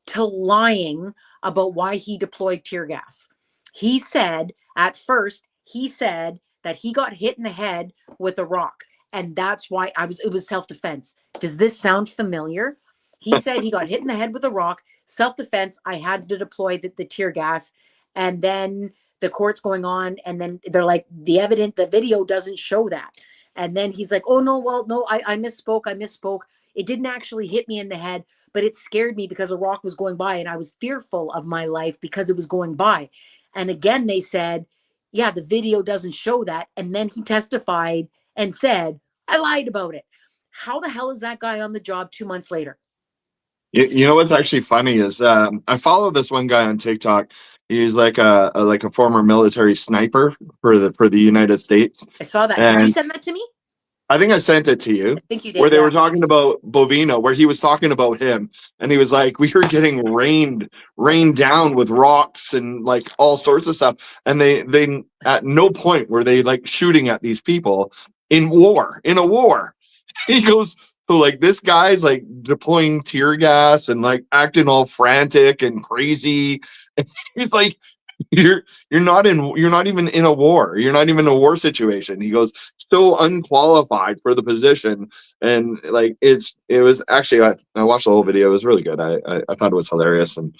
to lying about why he deployed tear gas. He said, at first, that he got hit in the head with a rock. And that's why it was self-defense. Does this sound familiar? He said he got hit in the head with a rock, self-defense. I had to deploy the tear gas. And then the court's going on. And then they're like, the video doesn't show that. And then he's like, oh, no, well, no, I misspoke. It didn't actually hit me in the head, but it scared me because a rock was going by and I was fearful of my life because it was going by. And again, they said, yeah, the video doesn't show that. And then he testified and said, I lied about it. How the hell is that guy on the job 2 months later? You know what's actually funny is I follow this one guy on TikTok. He's like a former military sniper for the United States. I saw that. And did you send that to me? I think I sent it to you. I think you did. Where they yeah. were talking about Bovino, where he was talking about him, and he was like, "We were getting rained down with rocks and like all sorts of stuff." And they at no point were they like shooting at these people in a war. He goes, so like this guy's like deploying tear gas and like acting all frantic and crazy. He's like, you're not even in a war. You're not even in a war situation. He goes, so unqualified for the position. And like it was actually I watched the whole video. It was really good. I thought it was hilarious, and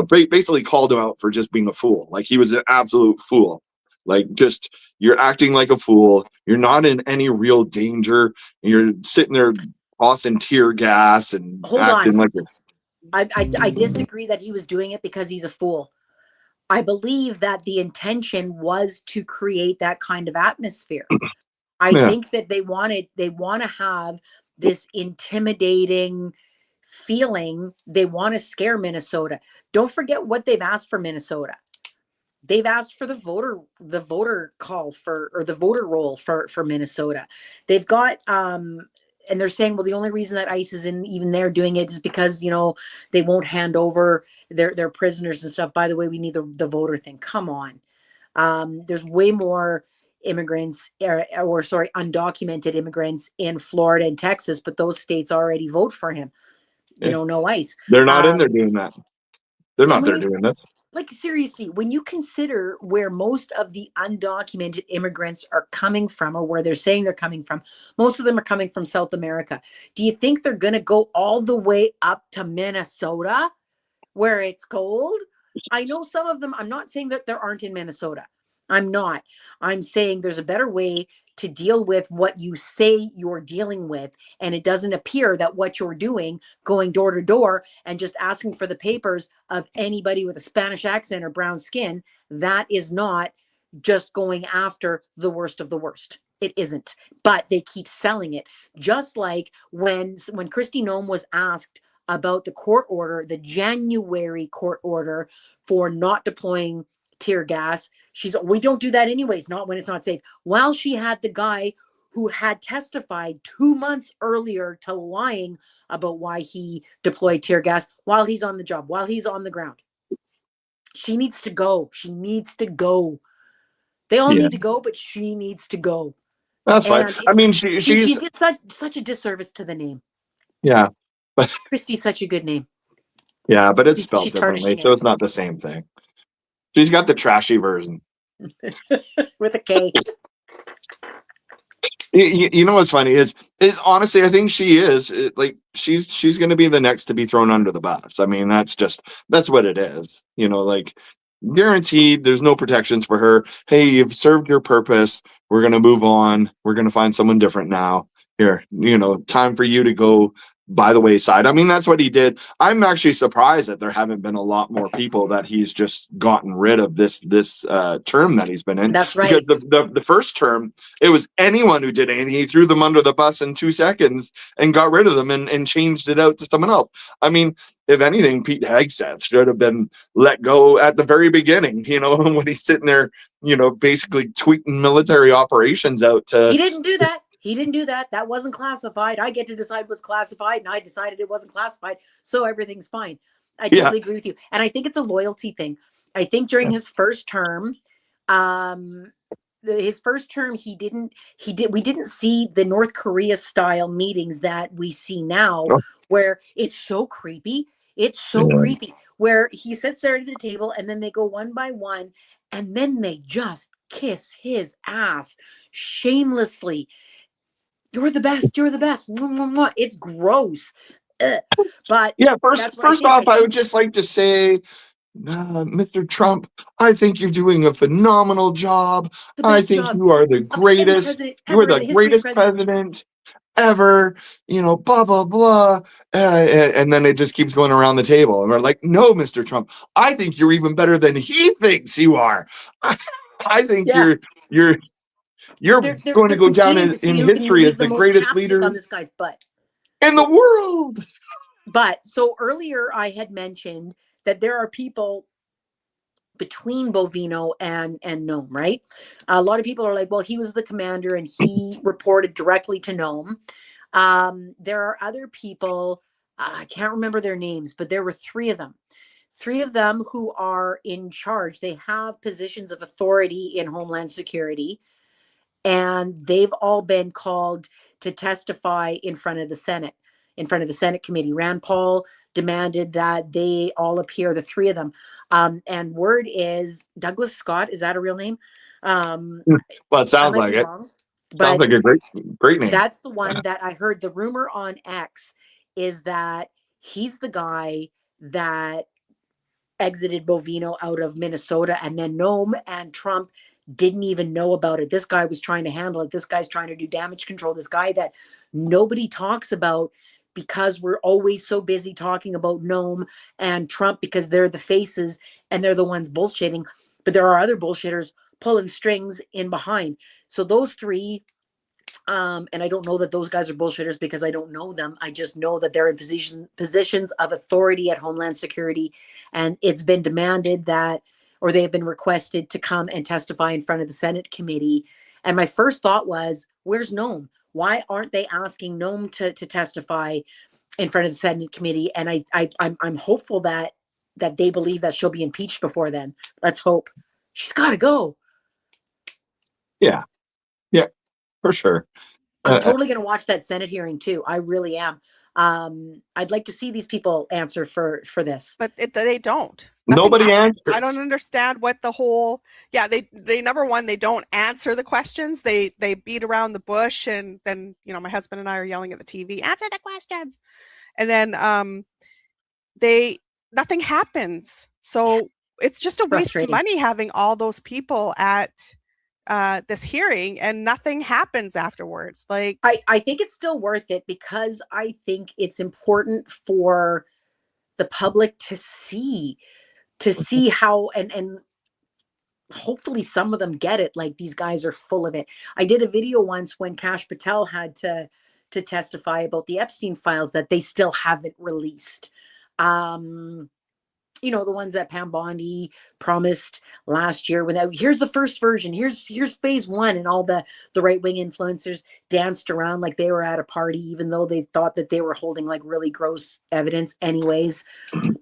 basically called him out for just being a fool. Like he was an absolute fool. Like just you're acting like a fool. You're not in any real danger. You're sitting there tossing tear gas and Hold acting on. like this. I disagree that he was doing it because he's a fool. I believe that the intention was to create that kind of atmosphere. I think that they want to have this intimidating feeling. They want to scare Minnesota. Don't forget what they've asked for Minnesota. They've asked for the voter call for, or the voter roll for Minnesota. They've got and they're saying, well, the only reason that ICE isn't even there doing it is because they won't hand over their prisoners and stuff. By the way, we need the voter thing. Come on. There's way more immigrants or sorry, undocumented immigrants in Florida and Texas, but those states already vote for him. No ICE. They're not in there doing that. They're not there doing this. Like seriously, when you consider where most of the undocumented immigrants are coming from, or where they're saying they're coming from, most of them are coming from South America. Do you think they're going to go all the way up to Minnesota where it's cold? I know some of them. I'm not saying that there aren't in Minnesota. I'm not. I'm saying there's a better way to deal with what you say you're dealing with. And it doesn't appear that what you're doing, going door to door and just asking for the papers of anybody with a Spanish accent or brown skin, that is not just going after the worst of the worst. It isn't, but they keep selling it. Just like when Kristi Noem was asked about the court order, the January court order for not deploying tear gas, we don't do that anyways, not when it's not safe. While she had the guy who had testified 2 months earlier to lying about why he deployed tear gas while he's on the job, while he's on the ground. She needs to go. She needs to go. They all need to go, but she needs to go. That's fine. And I mean, she she's did such a disservice to the name. yeah, but Kristi's such a good name. yeah, but it's spelled She's differently, tarnishing so it's not the same thing. She's got the trashy version. With a K. You know what's funny is honestly, I think she is like she's going to be the next to be thrown under the bus. I mean, that's what it is. You know, like guaranteed, there's no protections for her. Hey, you've served your purpose. We're going to move on. We're going to find someone different now. Here, you know, time for you to go by the wayside. I mean, that's what he did. I'm actually surprised that there haven't been a lot more people that he's just gotten rid of this term that he's been in. That's right. Because the first term, it was anyone who did anything. He threw them under the bus in 2 seconds and got rid of them and changed it out to someone else. I mean, if anything, Pete Hegseth should have been let go at the very beginning, you know, when he's sitting there, you know, basically tweeting military operations out to... He didn't do that. He didn't do that. That wasn't classified. I get to decide what's classified, and I decided it wasn't classified, so everything's fine. I totally agree with you. And I think it's a loyalty thing. I think during his first term, we didn't see the North Korea style meetings that we see now, where it's so creepy. It's so creepy, where he sits there at the table and then they go one by one and then they just kiss his ass shamelessly. You're the best. You're the best. It's gross. But yeah, first off, I would just like to say, Mr. Trump, I think you're doing a phenomenal job. I think you are the greatest. You are the greatest president ever. You know, blah blah blah. And then it just keeps going around the table, and we're like, no, Mr. Trump, I think you're even better than he thinks you are. I think you're going to go down in history as the greatest leader on this guy's butt in the world. But so earlier I had mentioned that there are people between Bovino and Noem, right? A lot of people are like, well, he was the commander and he reported directly to Noem. There are other people, I can't remember their names, but there were three of them who are in charge. They have positions of authority in Homeland Security, and they've all been called to testify in front of the Senate committee. Rand Paul demanded that they all appear, the three of them. And word is Douglas Scott. Is that a real name? Well, it sounds like it. Wrong, sounds like a great name. That's the one that I heard. The rumor on X is that he's the guy that exited Bovino out of Minnesota, and then Noem and Trump didn't even know about it. This guy was trying to handle it. This guy's trying to do damage control. This guy that nobody talks about because we're always so busy talking about Noem and Trump because they're the faces and they're the ones bullshitting. But there are other bullshitters pulling strings in behind. So those three, and I don't know that those guys are bullshitters because I don't know them. I just know that they're in positions of authority at Homeland Security, and it's been demanded that, or they have been requested to come and testify in front of the Senate committee. And my first thought was, where's Noem? Why aren't they asking Noem to testify in front of the Senate committee? And I'm hopeful that they believe that she'll be impeached before then. Let's hope. She's got to go. Yeah, for sure. I'm totally going to watch that Senate hearing too. I really am. I'd like to see these people answer for this. But they don't. Nobody answers. I don't understand what the whole, they number one, they don't answer the questions. They beat around the bush, and then, you know, my husband and I are yelling at the TV, answer the questions. And then nothing happens. So it's just a waste of money having all those people at this hearing and nothing happens afterwards. Like, I think it's still worth it because I think it's important for the public to see how and hopefully some of them get it. Like, these guys are full of it. I did a video once when Kash Patel had to testify about the Epstein files that they still haven't released. You know, the ones that Pam Bondi promised last year, when here's the first version, here's phase one, and all the right-wing influencers danced around like they were at a party, even though they thought that they were holding like really gross evidence anyways.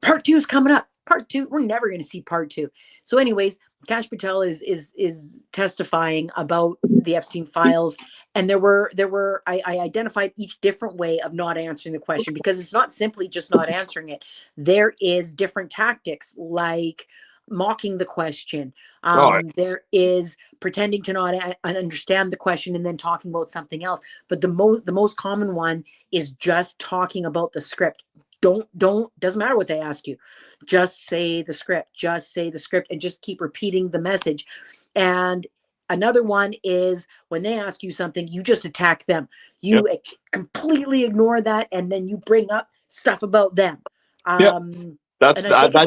Part two is coming up. Part two, we're never going to see part two. So anyways, Kash Patel is testifying about the Epstein files, and I identified each different way of not answering the question, because it's not simply just not answering it. There is different tactics, like mocking the question. There is pretending to not understand the question and then talking about something else. But the most common one is just talking about the script. Doesn't matter what they ask you. Just say the script, and just keep repeating the message. And another one is when they ask you something, you just attack them. You completely ignore that, and then you bring up stuff about them. I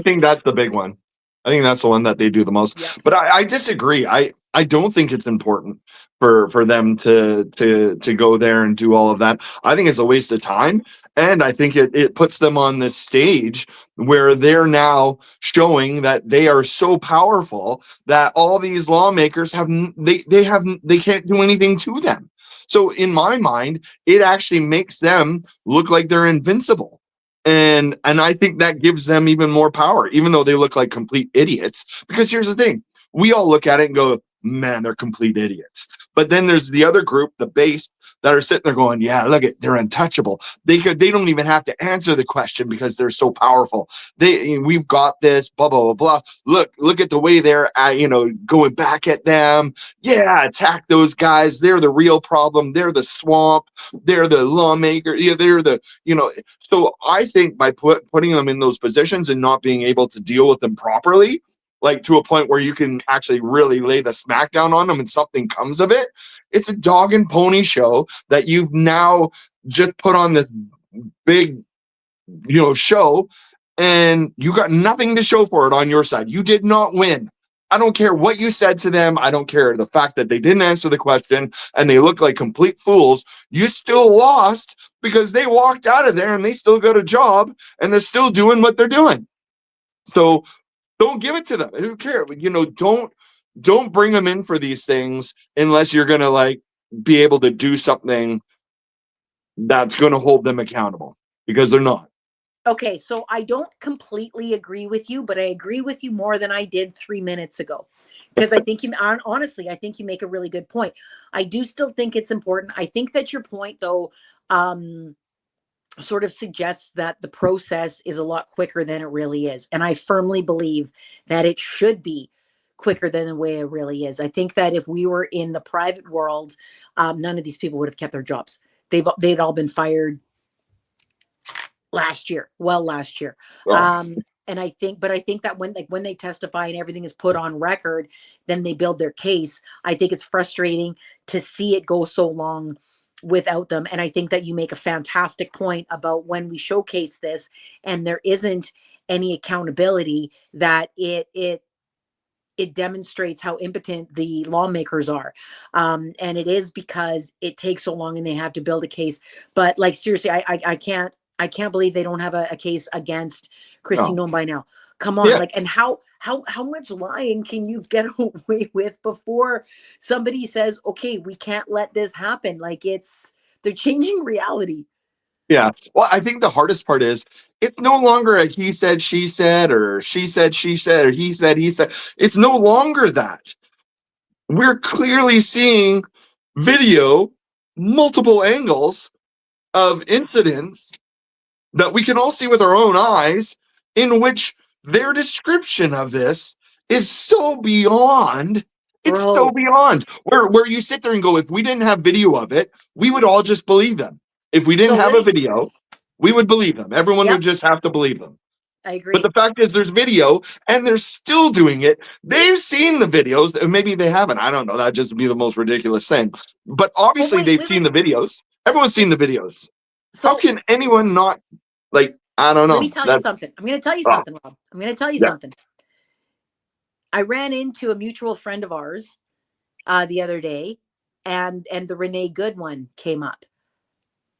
think that's the big one. I think that's the one that they do the most. Yeah. But I disagree. I don't think it's important for them to go there and do all of that. I think it's a waste of time. And I think it puts them on this stage where they're now showing that they are so powerful that all these lawmakers they can't do anything to them. So in my mind, it actually makes them look like they're invincible. And I think that gives them even more power, even though they look like complete idiots. Because here's the thing. We all look at it and go, man, they're complete idiots. But then there's the other group, the base, that are sitting there going, yeah, look at, they're untouchable. They don't even have to answer the question because they're so powerful. We've got this, blah, blah, blah, blah. Look at the way they're, going back at them. Yeah, attack those guys. They're the real problem. They're the swamp. They're the lawmaker. Yeah, they're the, So I think by putting them in those positions and not being able to deal with them properly, like to a point where you can actually really lay the smackdown on them and something comes of it. It's a dog and pony show that you've now just put on this big, show, and you got nothing to show for it on your side. You did not win. I don't care what you said to them. I don't care the fact that they didn't answer the question and they look like complete fools. You still lost because they walked out of there and they still got a job and they're still doing what they're doing. So don't give it to them. Who cares? Don't bring them in for these things unless you're going to be able to do something that's going to hold them accountable, because they're not. Okay, so I don't completely agree with you, but I agree with you more than I did 3 minutes ago. Because I think honestly, I think you make a really good point. I do still think it's important. I think that your point, though, sort of suggests that the process is a lot quicker than it really is. And I firmly believe that it should be quicker than the way it really is. I think that if we were in the private world, none of these people would have kept their jobs. They'd all been fired last year. And I think that when they testify and everything is put on record, then they build their case. I think it's frustrating to see it go so long without them. And I think that you make a fantastic point about when we showcase this and there isn't any accountability, that it demonstrates how impotent the lawmakers are. And it is because it takes so long and they have to build a case. But seriously, I can't believe they don't have a case against Kristi Noem by now. Come on. Yeah. And how much lying can you get away with before somebody says, okay, we can't let this happen? They're changing reality. Yeah. Well, I think the hardest part is it's no longer a he said, she said, or she said, or he said, he said. It's no longer that. We're clearly seeing video, multiple angles of incidents that we can all see with our own eyes, in which their description of this is so beyond. It's so beyond where you sit there and go, if we didn't have video of it, we would all just believe them. If we didn't have a video, we would believe them. Everyone would just have to believe them. I agree. But the fact is there's video and they're still doing it. They've seen the videos, and maybe they haven't. I don't know. That'd just be the most ridiculous thing. But obviously they've seen the videos. Everyone's seen the videos. So, how can anyone not, I don't know. Let me tell you something. I'm going to tell you something, Rob. I'm going to tell you something. I ran into a mutual friend of ours the other day, and the Renee Good one came up,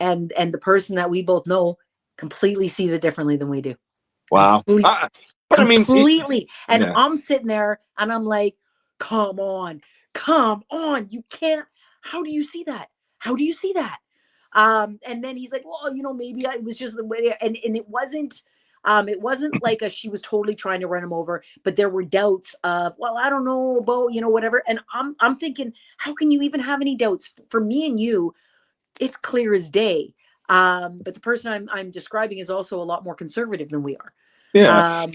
and the person that we both know completely sees it differently than we do. Wow. But I mean, Completely. And yeah. I'm sitting there and I'm like, come on, you can't. How do you see that? How do you see that? And then he's like, well, maybe it was just the way, and it wasn't like she was totally trying to run him over, but there were doubts of, well, I don't know about, whatever. And I'm thinking, how can you even have any doubts? For me and you, it's clear as day. But the person I'm describing is also a lot more conservative than we are. Yeah.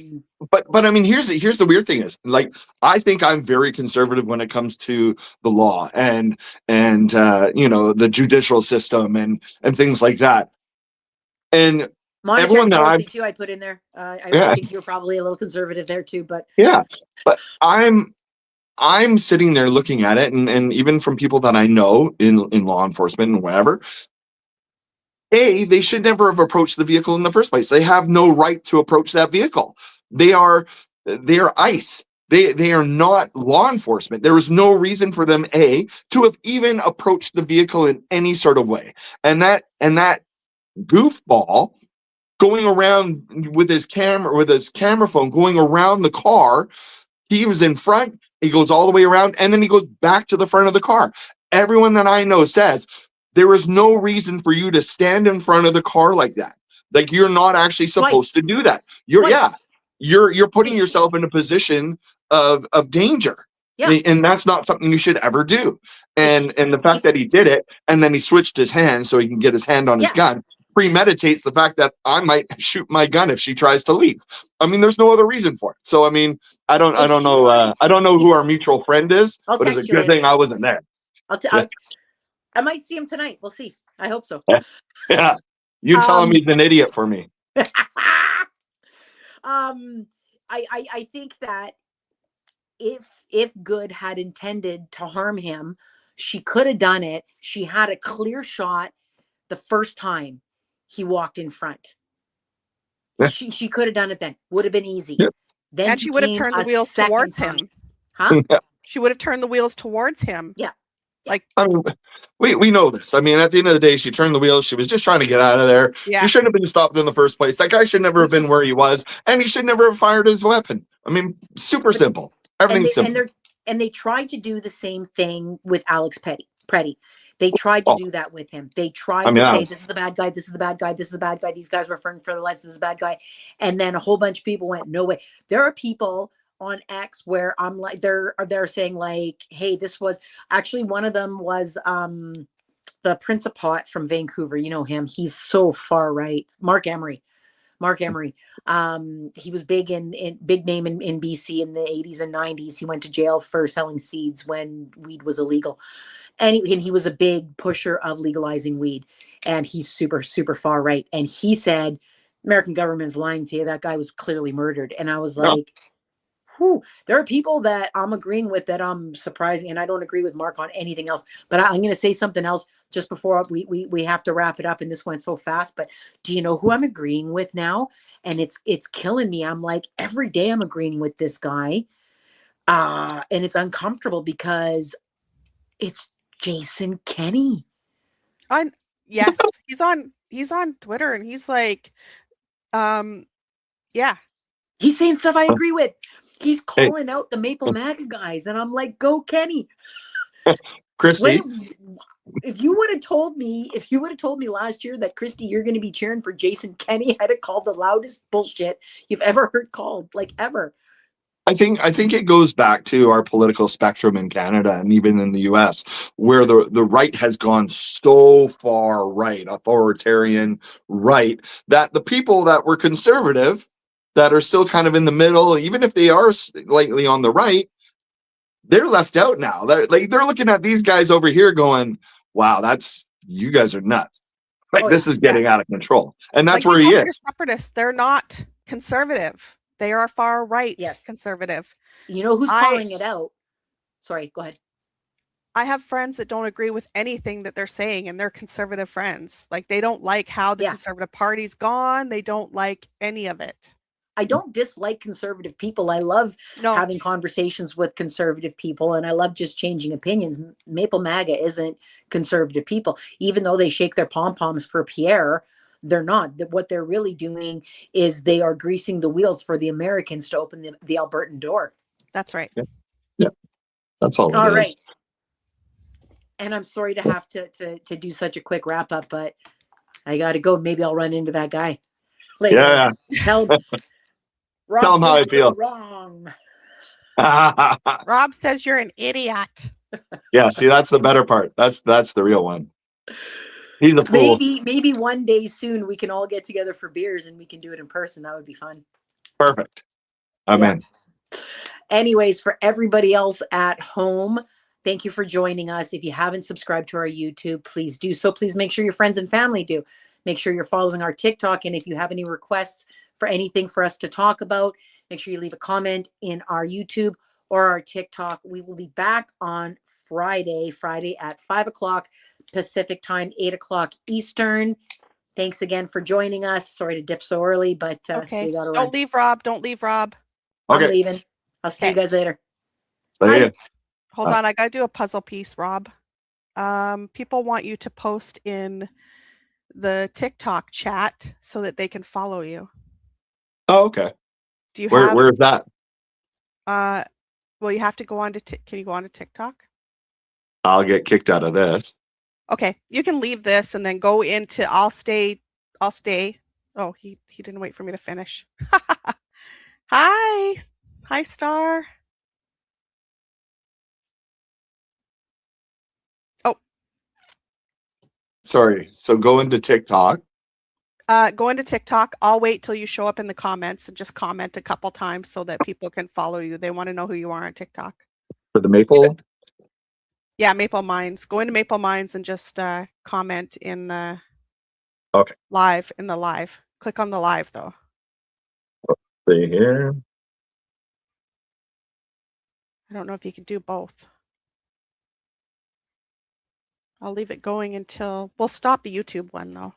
But I mean, here's the weird thing is, like, I think I'm very conservative when it comes to the law and the judicial system and things like that. And monetary policy too, I'd put in there. I think you're probably a little conservative there too, but yeah. But I'm sitting there looking at it, and even from people that I know in law enforcement and whatever, they should never have approached the vehicle in the first place. They have no right to approach that vehicle. They are ICE. They are not law enforcement. There was no reason for them to have even approached the vehicle in any sort of way. And that goofball going around with his camera phone, going around the car. He was in front, he goes all the way around, and then he goes back to the front of the car. Everyone that I know says there is no reason for you to stand in front of the car like that. Like, you're not actually supposed to do that. You're putting yourself in a position of danger. Yeah. And that's not something you should ever do. And the fact that he did it, and then he switched his hand so he can get his hand on his gun, premeditates the fact that I might shoot my gun if she tries to leave. I mean, there's no other reason for it. So I mean, I don't know. I don't know who our mutual friend is, but it's a good thing I wasn't there. I might see him tonight. We'll see. I hope so. Yeah. You tell him he's an idiot for me. I think that if Good had intended to harm him, she could have done it. She had a clear shot the first time he walked in front. Yeah. She could have done it then. Would have been easy. Yeah. Then and she would have turned the wheels towards him. Huh? Yeah. She would have turned the wheels towards him. Yeah. Like, I mean, we know this. I mean, at the end of the day, she turned the wheels. She was just trying to get out of there. Yeah. He shouldn't have been stopped in the first place. That guy should never have been where he was, and he should never have fired his weapon. I mean, super simple. Everything's simple. And they tried to do the same thing with Alex Petty. They tried to do that with him. They tried to say, this is the bad guy, this is the bad guy, this is the bad guy. These guys were fighting for their lives, this is the bad guy. And then a whole bunch of people went, no way. There are people on X where I'm like, they're saying like, hey, this was actually, one of them was the Principate from Vancouver. You know him. He's so far right. Mark Emery. He was big big name in BC in the 80s and 90s. He went to jail for selling seeds when weed was illegal. And he was a big pusher of legalizing weed. And he's super, super far right. And he said, American government's lying to you. That guy was clearly murdered. And I was like, whew, there are people that I'm agreeing with that I'm surprising. And I don't agree with Mark on anything else. But I'm going to say something else just before we have to wrap it up. And this went so fast. But do you know who I'm agreeing with now? And it's killing me. I'm like, every day I'm agreeing with this guy. And it's uncomfortable because it's Jason Kenney. Yes, he's on Twitter and he's like, yeah. He's saying stuff I agree with. He's calling out the Maple MAGA guys, and I'm like, go Kenny. Christy. If you would have told me last year that, Christy, you're going to be cheering for Jason Kenney, I'd have called the loudest bullshit you've ever heard called, like ever. I think it goes back to our political spectrum in Canada and even in the US, where the right has gone so far right, authoritarian right, that the people that were conservative, that are still kind of in the middle, even if they are slightly on the right, they're left out now. They're looking at these guys over here going, wow, you guys are nuts. Like, this is getting out of control. And that's where he is. Separatists, they're not conservative. They are far right conservative. You know who's calling it out? Sorry, go ahead. I have friends that don't agree with anything that they're saying, and they're conservative friends. Like, they don't like how the Conservative Party's gone. They don't like any of it. I don't dislike conservative people. I love No, having conversations with conservative people, and I love just changing opinions. Maple MAGA isn't conservative people, even though they shake their pom poms for Pierre. They're not. What they're really doing is they are greasing the wheels for the Americans to open the Albertan door. that's right. Yeah, that's all All it right. is. And I'm sorry to have to do such a quick wrap up, but I got to go. Maybe I'll run into that guy later. Yeah. Tell Rob Tell him how I thinks you're feel. wrong. Rob says you're an idiot. Yeah, see, that's the better part. That's the real one. He's a fool. Maybe one day soon we can all get together for beers and we can do it in person. That would be fun. Perfect. I'm in. Anyways, for everybody else at home, thank you for joining us. If you haven't subscribed to our YouTube, please do so. Please make sure your friends and family do. Make sure you're following our TikTok. And if you have any requests for anything for us to talk about, make sure you leave a comment in our YouTube or our TikTok. We will be back on Friday at 5 o'clock Pacific time, 8 o'clock Eastern. Thanks again for joining us. Sorry to dip so early, but Okay. we got to run. Don't leave Rob. Don't leave Rob. Okay. I'm leaving. I'll see you guys later. See Bye. ya. Hold on. I got to do a puzzle piece, Rob. People want you to post in the TikTok chat so that they can follow you. Oh, okay. Do you have? Where's that? Well, you have to go on to. Can you go on to TikTok? I'll get kicked out of this. Okay, you can leave this and then go into. I'll stay. Oh, he didn't wait for me to finish. Hi, Star. Oh, Sorry. So go into TikTok. go into TikTok. I'll wait till you show up in the comments and just comment a couple times so that people can follow you. They want to know who you are on TikTok. For the Maple? Yeah, Maple Minds. Go into Maple Minds and just comment in the live. Click on the live though. See here. I don't know if you can do both. I'll leave it going until we'll stop the YouTube one though.